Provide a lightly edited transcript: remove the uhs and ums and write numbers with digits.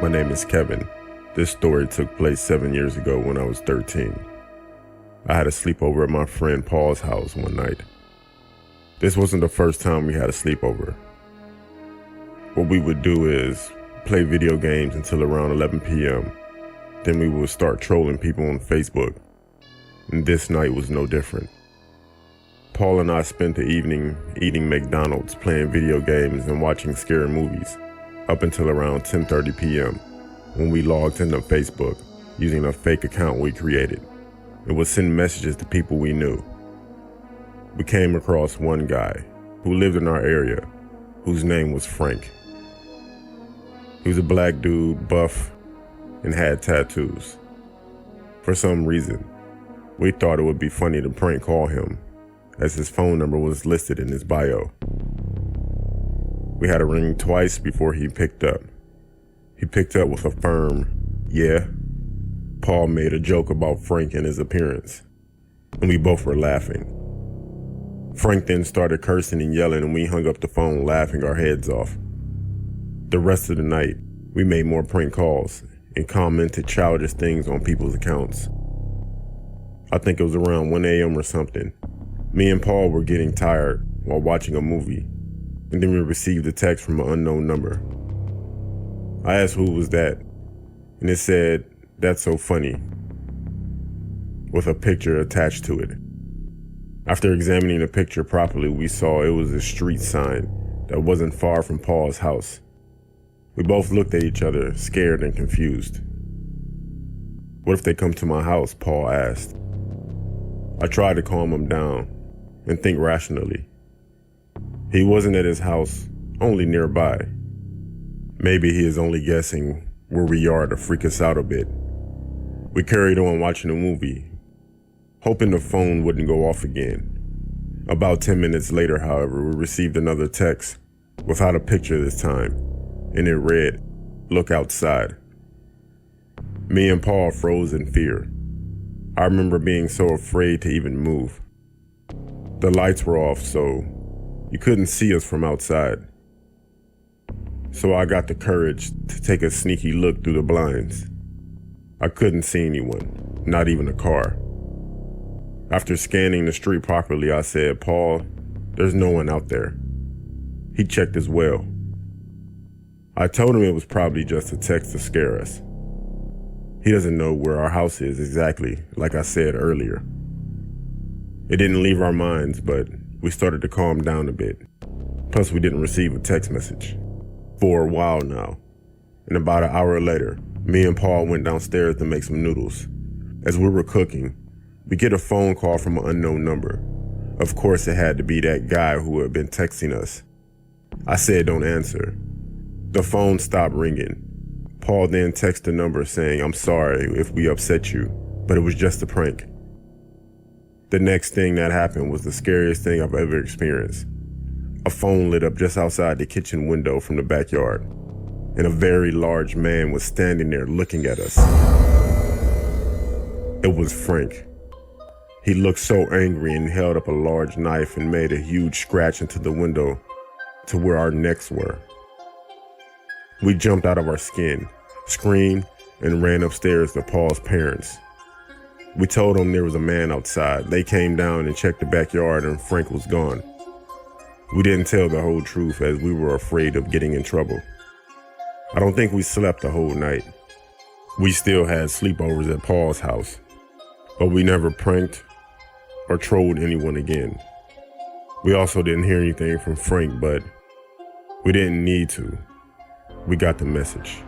My name is Kevin. This story took place 7 years ago when I was 13. I had a sleepover at my friend Paul's house one night. This wasn't the first time we had a sleepover. What we would do is play video games until around 11 p.m. Then we would start trolling people on Facebook. And this night was no different. Paul and I spent the evening eating McDonald's, playing video games, and watching scary movies up until around 10:30 p.m. when we logged into Facebook using a fake account we created. It would send messages to people we knew. We came across one guy who lived in our area whose name was Frank. He was a black dude, buff, and had tattoos. For some reason, we thought it would be funny to prank call him, as his phone number was listed in his bio. We had to ring twice before he picked up. He picked up with a firm, "Yeah." Paul made a joke about Frank and his appearance, and we both were laughing. Frank then started cursing and yelling, and we hung up the phone laughing our heads off. The rest of the night, we made more prank calls and commented childish things on people's accounts. I think it was around 1 a.m. or something. Me and Paul were getting tired while watching a movie, and then we received a text from an unknown number. I asked who was that, and it said, "That's so funny," with a picture attached to it. After examining the picture properly, we saw it was a street sign that wasn't far from Paul's house. We both looked at each other, scared and confused. "What if they come to my house?" Paul asked. I tried to calm him down and think rationally. He wasn't at his house, only nearby. Maybe he is only guessing where we are to freak us out a bit. We carried on watching the movie, hoping the phone wouldn't go off again. About 10 minutes later, however, we received another text without a picture this time, and it read, "Look outside." Me and Paul froze in fear. I remember being so afraid to even move. The lights were off, so you couldn't see us from outside. So I got the courage to take a sneaky look through the blinds. I couldn't see anyone, not even a car. After scanning the street properly, I said, "Paul, there's no one out there." He checked as well. I told him it was probably just a text to scare us. He doesn't know where our house is exactly, like I said earlier. It didn't leave our minds, but we started to calm down a bit. Plus, we didn't receive a text message for a while now. And about an hour later, me and Paul went downstairs to make some noodles. As we were cooking, we get a phone call from an unknown number. Of course, it had to be that guy who had been texting us. I said, "Don't answer." The phone stopped ringing. Paul then texted the number saying, "I'm sorry if we upset you, but it was just a prank." The next thing that happened was the scariest thing I've ever experienced. A phone lit up just outside the kitchen window from the backyard, and a very large man was standing there looking at us. It was Frank. He looked so angry and held up a large knife and made a huge scratch into the window to where our necks were. We jumped out of our skin, screamed, and ran upstairs to Paul's parents. We told them there was a man outside. They came down and checked the backyard, and Frank was gone. We didn't tell the whole truth as we were afraid of getting in trouble. I don't think we slept the whole night. We still had sleepovers at Paul's house, but we never pranked or trolled anyone again. We also didn't hear anything from Frank, but we didn't need to. We got the message.